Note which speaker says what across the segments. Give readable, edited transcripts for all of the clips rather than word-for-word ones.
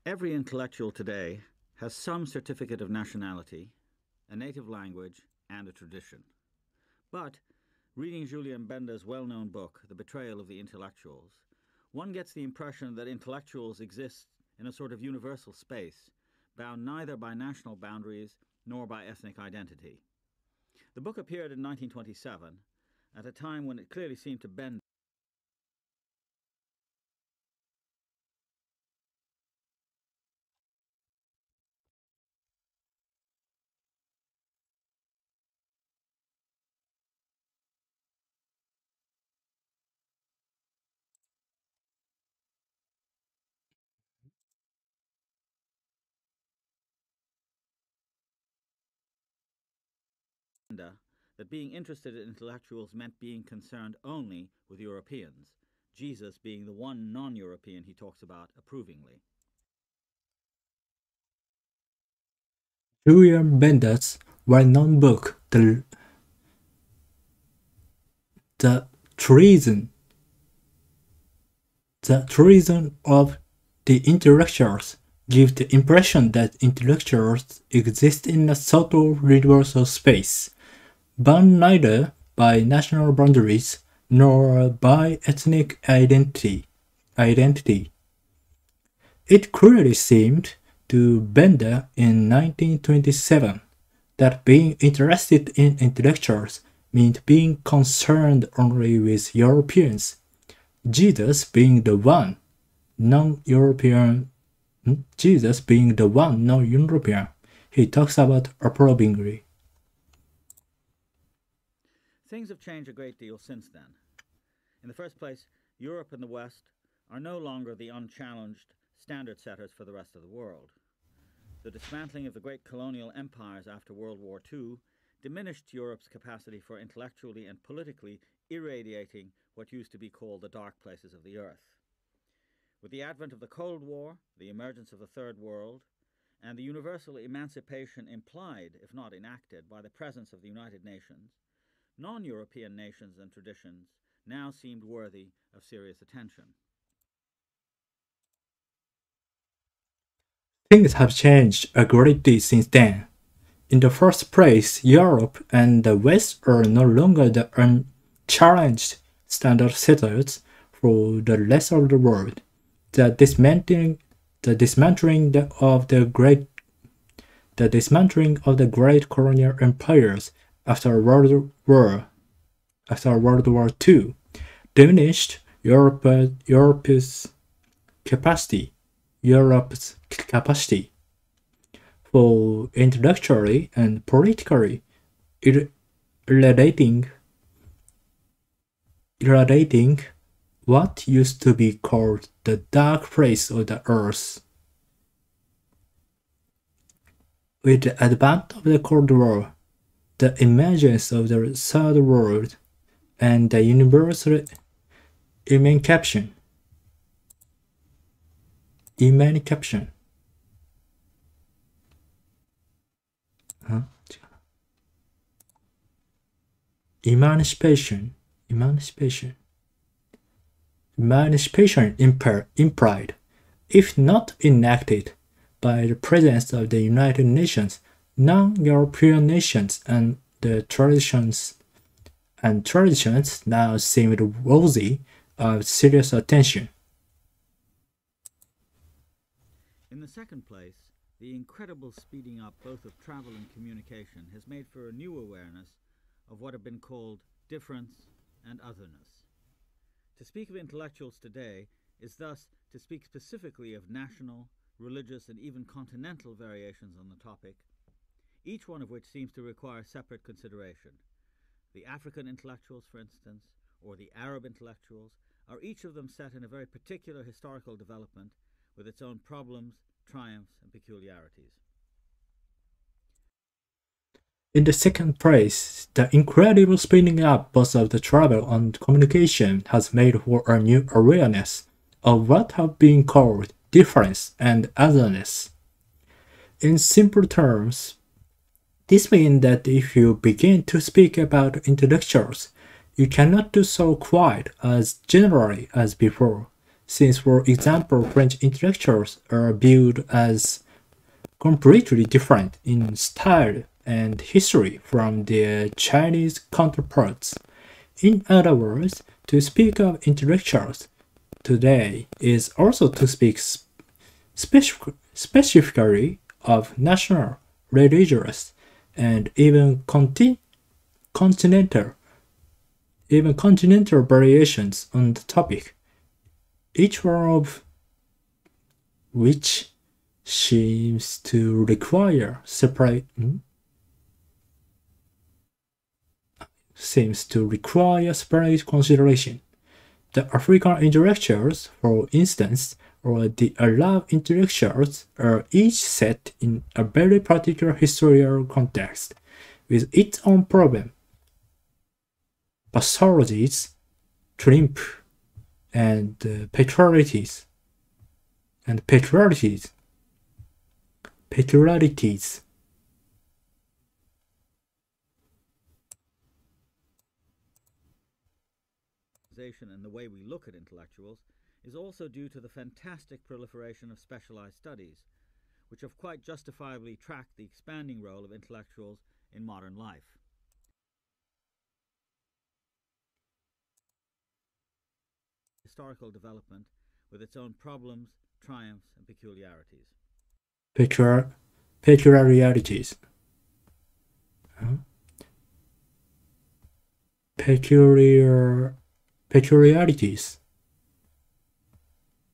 Speaker 1: Every intellectual today has some certificate of nationality, a native language, and a tradition. But, reading Julien Benda's well-known book, The Betrayal of the Intellectuals, one gets the impression that intellectuals exist in a sort of universal space, bound neither by national boundaries nor by ethnic identity. The book appeared in 1927, at a time when it clearly seemed to Benda that being interested in intellectuals meant being concerned only with Europeans, Jesus being the one non-European he talks about approvingly.
Speaker 2: Julien Benda's well-known book, The Treason of the Intellectuals, gives the impression that intellectuals exist in a sort of universal space, bound neither by national boundaries nor by ethnic identity. It clearly seemed to Benda in 1927 that being interested in intellectuals meant being concerned only with Europeans, Jesus being the one non-European. He talks about approvingly.
Speaker 1: Things have changed a great deal since then. In the first place, Europe and the West are no longer the unchallenged standard setters for the rest of the world. The dismantling of the great colonial empires after World War II diminished Europe's capacity for intellectually and politically irradiating what used to be called the dark places of the earth. With the advent of the Cold War, the emergence of the Third World, and the universal emancipation implied, if not enacted, by the presence of the United Nations, non-European nations and traditions now seemed worthy of serious attention.
Speaker 2: Things have changed a great deal since then. In the first place, Europe and the West are no longer the unchallenged standard setters for the rest of the world. The dismantling of the great colonial empires after World War II diminished Europe's capacity for intellectually and politically irradiating what used to be called the dark place of the earth. With the advent of the Cold War, the emergence of the Third World, and the universal emancipation implied, if not enacted, by the presence of the United Nations, non-European nations and the traditions now seemed worthy of serious attention.
Speaker 1: In the second place, the incredible speeding up both of travel and communication has made for a new awareness of what have been called difference and otherness. To speak of intellectuals today is thus to speak specifically of national, religious, and even continental variations on the topic, each one of which seems to require separate consideration. The African intellectuals, for instance, or the Arab intellectuals, are each of them set in a very particular historical development with its own problems, triumphs, and peculiarities.
Speaker 2: In the second place, the incredible speeding up both of the travel and communication has made for a new awareness of what have been called difference and otherness. In simple terms, this means that if you begin to speak about intellectuals, you cannot do so quite as generally as before, since, for example, French intellectuals are viewed as completely different in style and history from their Chinese counterparts. In other words, to speak of intellectuals today is also to speak specifically of national, religious, and even continental variations on the topic, each one of which seems to require separate consideration. The African intellectuals, for instance, or the Arab intellectuals are each set in a very particular historical context, with its own problem, pathologies, triumph, and peculiarities.
Speaker 1: And the way we look at intellectuals is also due to the fantastic proliferation of specialized studies, which have quite justifiably tracked the expanding role of intellectuals in modern life. Historical development with its own problems, triumphs, and peculiarities.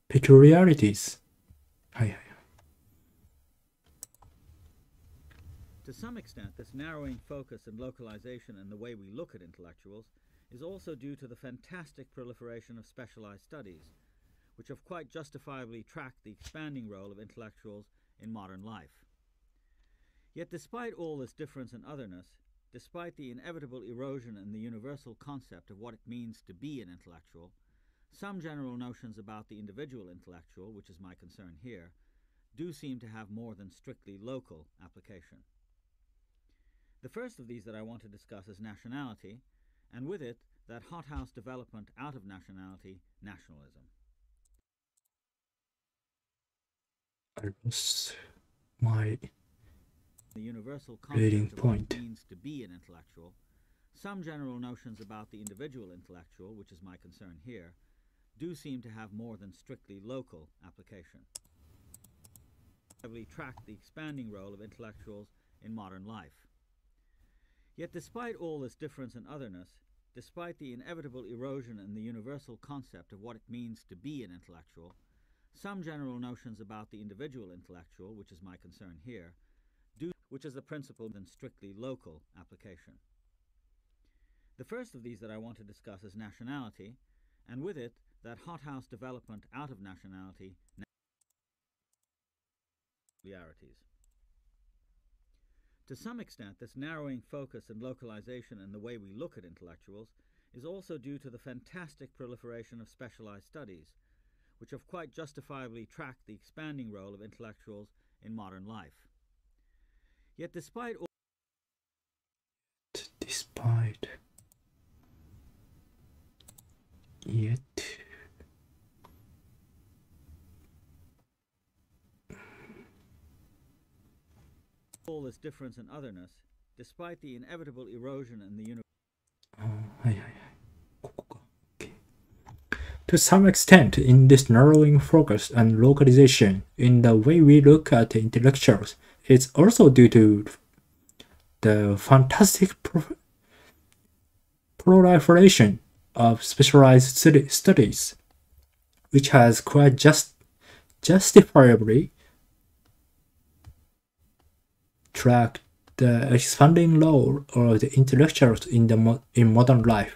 Speaker 2: Peculiarities.
Speaker 1: To some extent, this narrowing focus and localization in the way we look at intellectuals is also due to the fantastic proliferation of specialized studies, which have quite justifiably tracked the expanding role of intellectuals in modern life. Yet despite all this difference and otherness, despite the inevitable erosion in the universal concept of what it means to be an intellectual, some general notions about the individual intellectual, which is my concern here, do seem to have more than strictly local application. The first of these that I want to discuss is nationality, and with it, that hothouse development out of nationality, nationalism.
Speaker 2: I lost my
Speaker 1: the universal
Speaker 2: reading
Speaker 1: concept of
Speaker 2: point.
Speaker 1: what it means to be an intellectual, some general notions about the individual intellectual, which is my concern here, do seem to have more than strictly local application. Heavily track the expanding role of intellectuals in modern life. Yet despite all this difference and otherness, despite the inevitable erosion in the universal concept of what it means to be an intellectual, some general notions about the individual intellectual, which is my concern here, which is the principle than strictly local application. The first of these that I want to discuss is nationality, and with it, that hothouse development out of nationality, peculiarities. To some extent, this narrowing focus and localization in the way we look at intellectuals is also due to the fantastic proliferation of specialized studies, which have quite justifiably tracked the expanding role of intellectuals in modern life. Yet despite all this difference and otherness, despite the inevitable erosion in the universe.
Speaker 2: To some extent, in this narrowing focus and localization in the way we look at intellectuals, it's also due to the fantastic proliferation of specialized studies, which has quite justifiably tracked the expanding role of the intellectuals in modern life.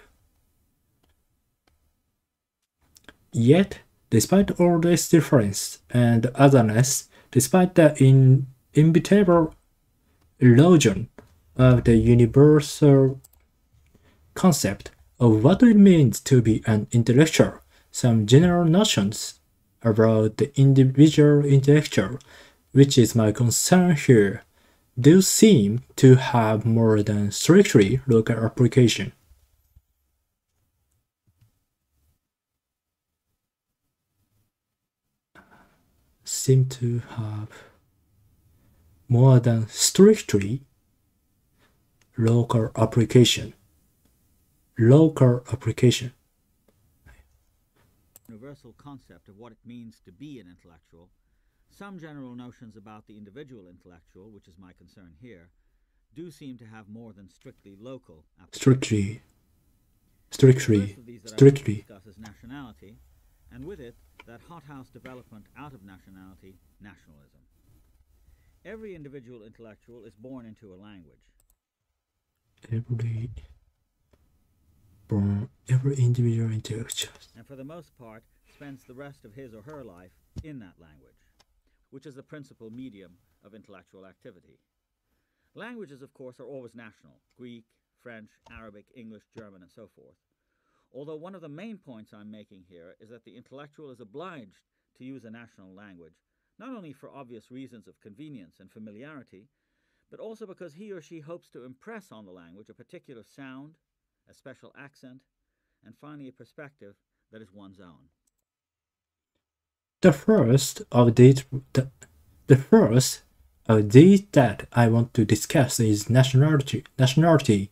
Speaker 2: Yet, despite all this difference and otherness, despite the inevitable erosion of the universal concept of what it means to be an intellectual, some general notions about the individual intellectual, which is my concern here, do seem to have more than strictly local application. seem to have more than strictly local application. Local application.
Speaker 1: Universal concept of what it means to be an intellectual, some general notions about the individual intellectual, which is my concern here, do seem to have more than strictly local application.
Speaker 2: Strictly.
Speaker 1: Discusses nationality, and with it, that hothouse development out of nationality, nationalism. Every individual intellectual is born into a language.
Speaker 2: Every individual intellectual.
Speaker 1: And for the most part, spends the rest of his or her life in that language, which is the principal medium of intellectual activity. Languages, of course, are always national: Greek, French, Arabic, English, German, and so forth. Although one of the main points I'm making here is that the intellectual is obliged to use a national language, not only for obvious reasons of convenience and familiarity, but also because he or she hopes to impress on the language a particular sound, a special accent, and finally a perspective that is one's own.
Speaker 2: The first of these that I want to discuss is nationality,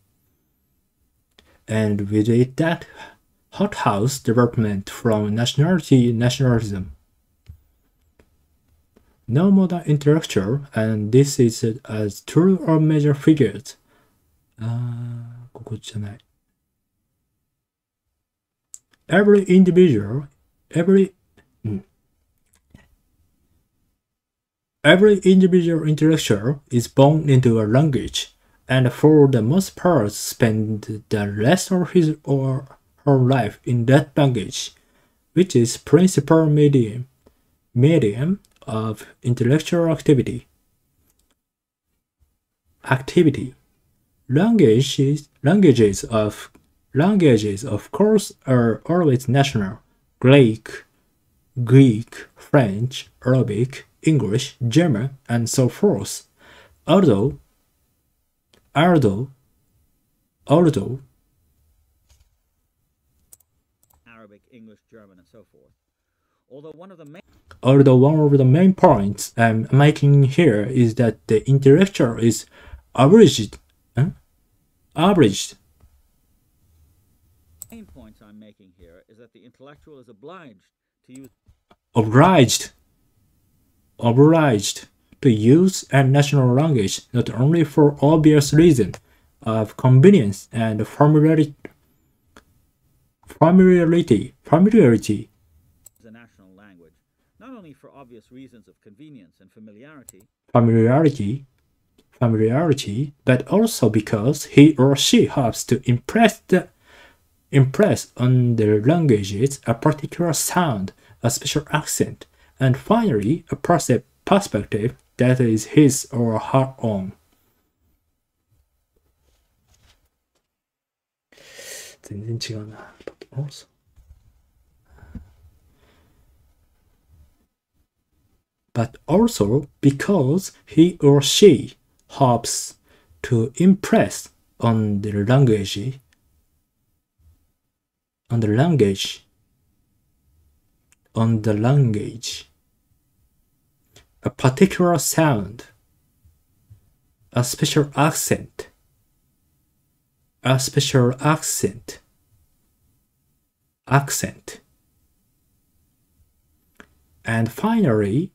Speaker 2: and with it that hothouse development from nationalism. No modern intellectual, and this is as true of major figures. ここじゃない。Every individual intellectual is born into a language, and for the most part spend the rest of his or her life in that language, which is principal medium of intellectual activity. Languages of course are always national: Greek, French, Arabic, English, German, and so forth. Although
Speaker 1: Arabic, English, German, and so forth. Although one of the main
Speaker 2: points I'm making here is that the intellectual is averaged.
Speaker 1: The main points I'm making here is that the intellectual is obliged to use a national language, not only for obvious reasons of convenience and familiarity. The national language, not only for obvious reasons of convenience and familiarity,
Speaker 2: but also because he or she hopes to impress on their languages a particular sound, a special accent, and finally a perspective that is his or her own. 全然違うな。But also because he or she hopes to impress on the language, a particular sound, a special accent, and finally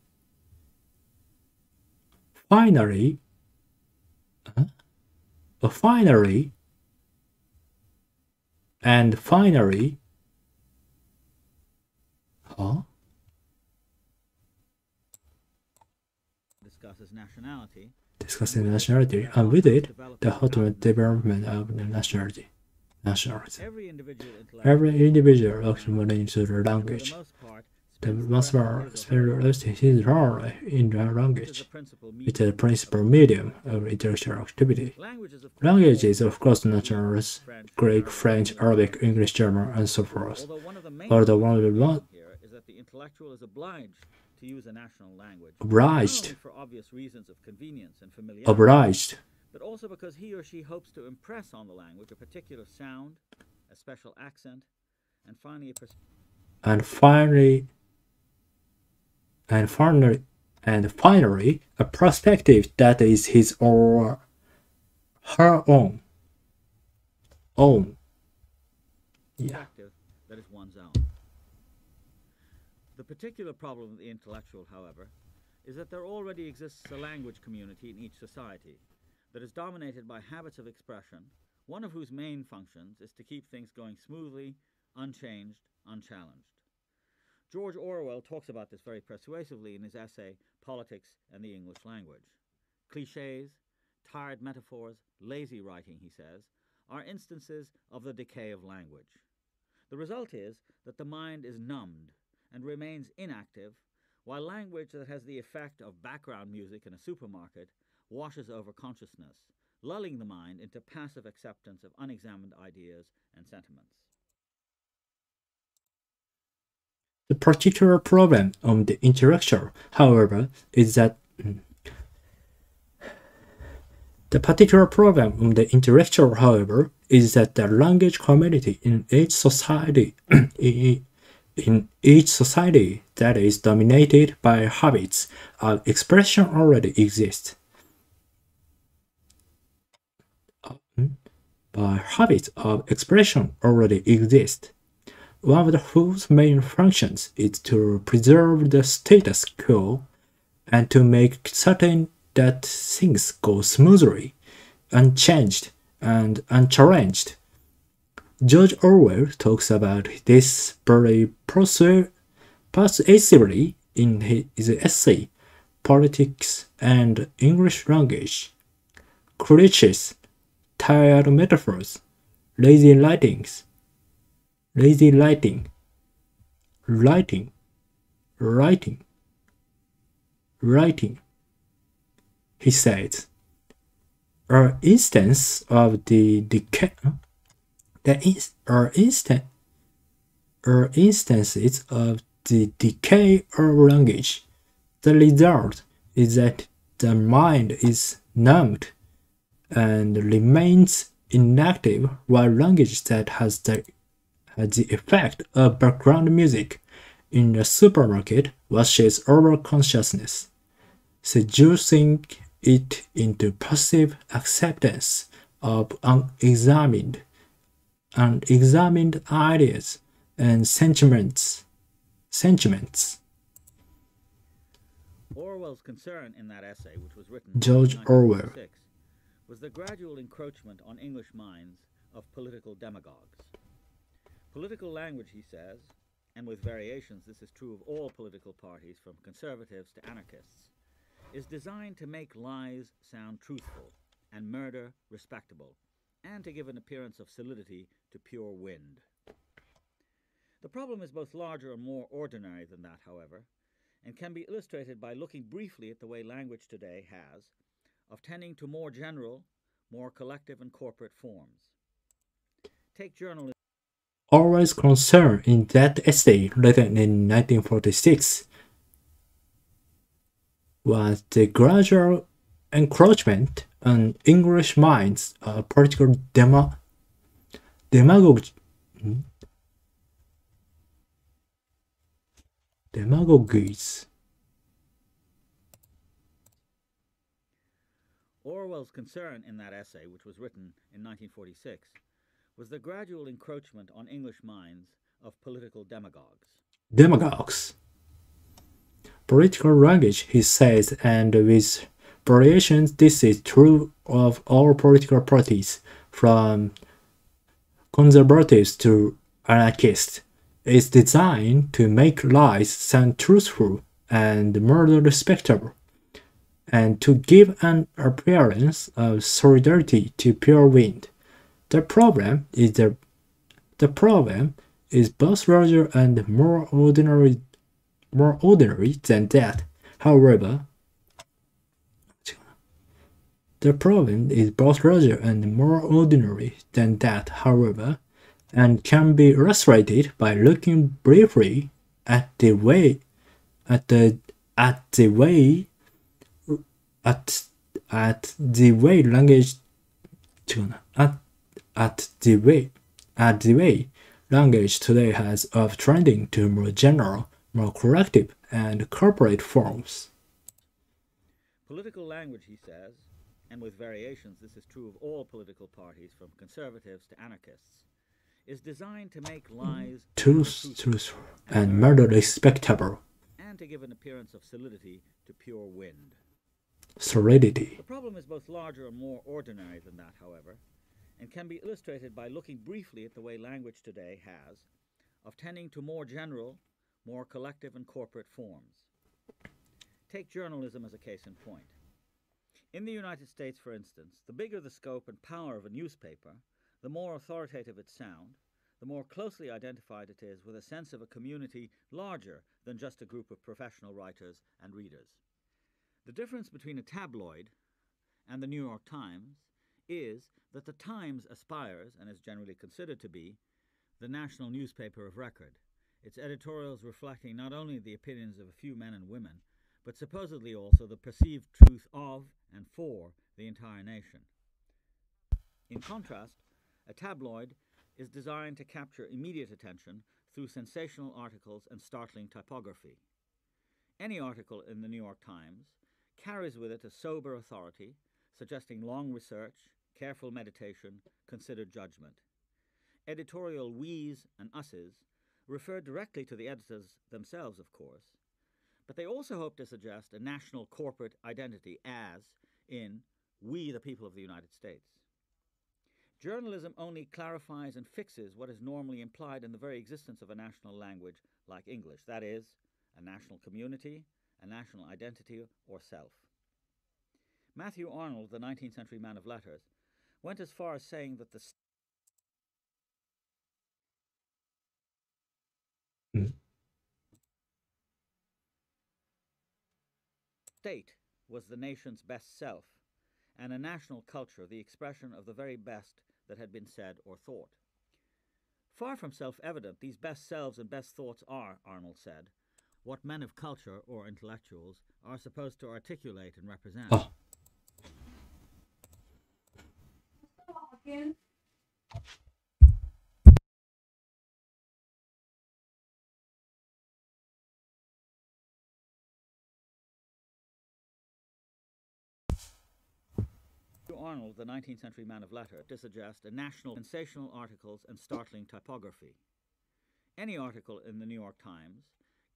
Speaker 2: discussing nationality, and with it, the ultimate development of the nationality. Every individual accumulates into the language. The most part spends his role in the language, which is the principal medium of intellectual activity. Languages, of course, nationals: Greek, French, Arabic, English, German, and so forth. Although one of the most
Speaker 1: intellectual is obliged to use a national language,
Speaker 2: obliged,
Speaker 1: not only for obvious reasons of convenience and familiarity, but also because he or she hopes to impress on the language a particular sound, a special accent, and finally
Speaker 2: and finally, a perspective that is his or her own.
Speaker 1: Perspective that is one's own. The particular problem of the intellectual, however, is that there already exists a language community in each society that is dominated by habits of expression, one of whose main functions is to keep things going smoothly, unchanged, unchallenged. George Orwell talks about this very persuasively in his essay, Politics and the English Language. Clichés, tired metaphors, lazy writing, he says, are instances of the decay of language. The result is that the mind is numbed and remains inactive, while language that has the effect of background music in a supermarket washes over consciousness, lulling the mind into passive acceptance of unexamined ideas and sentiments.
Speaker 2: The particular problem of the intellectual, however, is that the language community in each society that is dominated by habits of expression already exists. One of whose main functions is to preserve the status quo and to make certain that things go smoothly, unchanged, and unchallenged. George Orwell talks about this very persuasively in his essay, Politics and English Language. Clichés, tired metaphors, lazy writing, he says, are instances of the decay of language. The result is that the mind is numbed and remains inactive, while language that has the effect of background music in the supermarket washes over consciousness, seducing it into passive acceptance of unexamined ideas and sentiments.
Speaker 1: Orwell's concern in that essay, which was written
Speaker 2: George
Speaker 1: in
Speaker 2: Orwell
Speaker 1: 1946, was the gradual encroachment on English minds of political demagogues. Political language, he says, and with variations this is true of all political parties from conservatives to anarchists, is designed to make lies sound truthful and murder respectable, and to give an appearance of solidity to pure wind. The problem is both larger and more ordinary than that, however, and can be illustrated by looking briefly at the way language today has of tending to more general, more collective and corporate forms. Take journalism.
Speaker 2: Orwell's concern in that essay, written in 1946, was the gradual encroachment on English minds of political demagogues.
Speaker 1: Orwell's concern in that essay, which was written in 1946, was the gradual encroachment on English minds of political demagogues.
Speaker 2: Political language, he says, and with variations, this is true of all political parties, from conservatives to anarchists, is designed to make lies sound truthful and murder respectable, and to give an appearance of solidarity to pure wind. The problem is both larger and more ordinary than that. However, and can be illustrated by looking briefly at the way language today has of trending to more general, more collective, and corporate forms.
Speaker 1: Political language, he says, and with variations this is true of all political parties from conservatives to anarchists, is designed to make lies
Speaker 2: truth, and murder respectable.
Speaker 1: And to give an appearance of solidity to pure wind.
Speaker 2: Solidity.
Speaker 1: The problem is both larger and more ordinary than that, however, and can be illustrated by looking briefly at the way language today has of tending to more general, more collective and corporate forms. Take journalism as a case in point. In the United States, for instance, the bigger the scope and power of a newspaper, the more authoritative its sound, the more closely identified it is with a sense of a community larger than just a group of professional writers and readers. The difference between a tabloid and the New York Times is that the Times aspires, and is generally considered to be, the national newspaper of record, its editorials reflecting not only the opinions of a few men and women, but supposedly also the perceived truth of and for the entire nation. In contrast, a tabloid is designed to capture immediate attention through sensational articles and startling typography. Any article in the New York Times carries with it a sober authority, suggesting long research, careful meditation, considered judgment. Editorial we's and us's refer directly to the editors themselves, of course, but they also hope to suggest a national corporate identity as in we the people of the United States. Journalism only clarifies and fixes what is normally implied in the very existence of a national language like English, that is, a national community, a national identity, or self. Matthew Arnold, the 19th century man of letters, went as far as saying that the state was the nation's best self, and a national culture the expression of the very best that had been said or thought. Far from self-evident, these best selves and best thoughts are, Arnold said, what men of culture or intellectuals are supposed to articulate and represent.
Speaker 2: Oh.
Speaker 1: Arnold, the 19th century man of letters, to suggest a national sensational articles and startling typography. Any article in the New York Times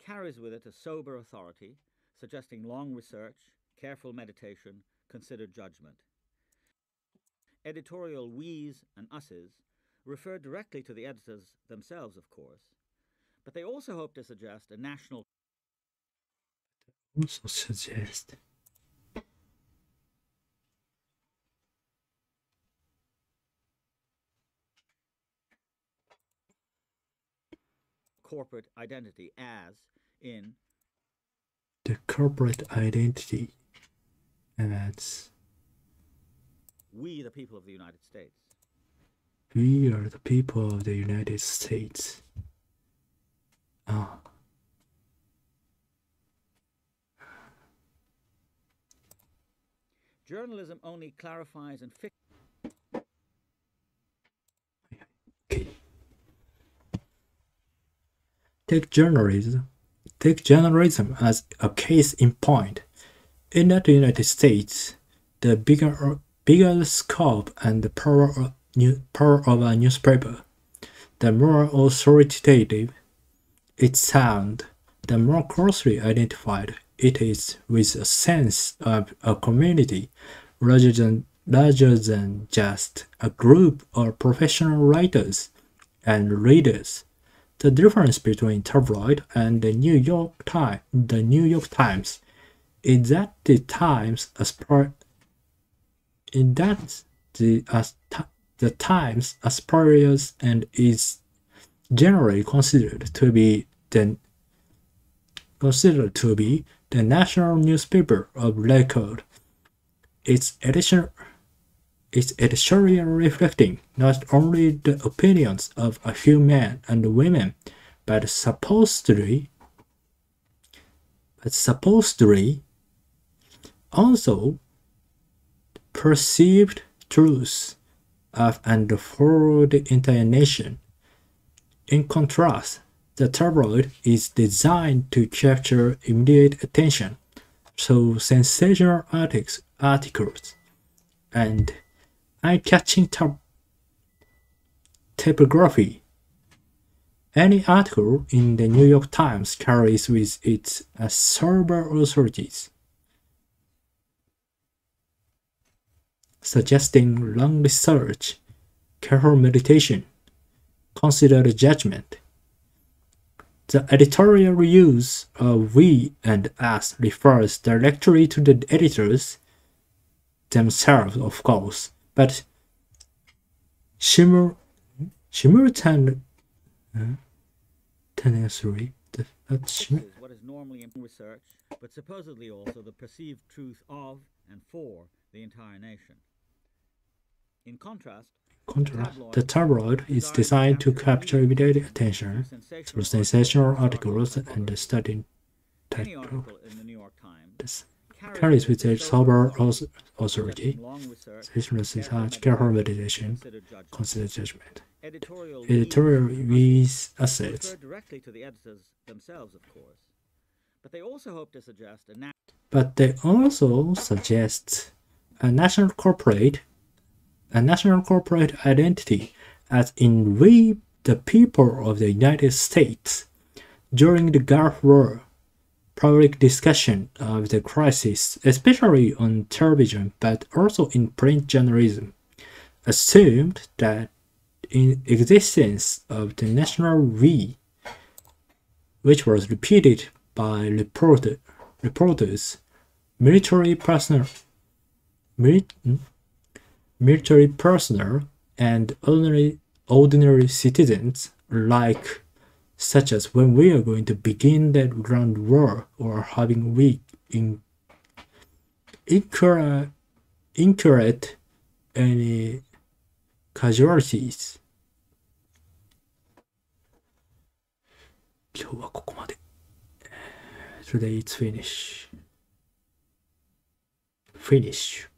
Speaker 1: carries with it a sober authority, suggesting long research, careful meditation, considered judgment. Editorial we's and us's refer directly to the editors themselves, of course, but they also hope to suggest a national corporate identity as in
Speaker 2: the corporate identity as
Speaker 1: we the people of the United States.
Speaker 2: We are the people of the United States.
Speaker 1: Journalism only clarifies and fixes.
Speaker 2: Okay. Take journalism as a case in point. In the United States, the bigger the scope and the power of a newspaper, the more authoritative its sound, the more closely identified it is with a sense of a community rather than just a group of professional writers and readers. The difference between tabloid and the New York Times is that the Times aspires and is generally considered to be the national newspaper of record. Its editorial reflecting not only the opinions of a few men and women, but supposedly also perceived truths of and for the entire nation. In contrast, the tabloid is designed to capture immediate attention So sensational articles and eye-catching typography. Any article in the New York Times carries with it several authorities, suggesting long research, careful meditation, considered judgment. The editorial use of we and us refers directly to the editors themselves, of course, but simultaneously,
Speaker 1: what is normally in research, but supposedly also the perceived truth of and for the entire nation. In contrast,
Speaker 2: the tabloid is designed to capture immediate attention through sensational articles and the study
Speaker 1: any article in the New York Times
Speaker 2: carries with it sober authority, research, careful meditation, considered judgment. Editorial views assets.
Speaker 1: Directly to the editors themselves, of course, but they also hope to suggest
Speaker 2: a national corporate identity, as in we, the people of the United States. During the Gulf War, public discussion of the crisis, especially on television but also in print journalism, assumed that in existence of the national we, which was repeated by reporters, military personnel, and ordinary citizens alike, such as when we are going to begin the ground war or having we incurred any casualties. 今日はここまで。Today it's finish.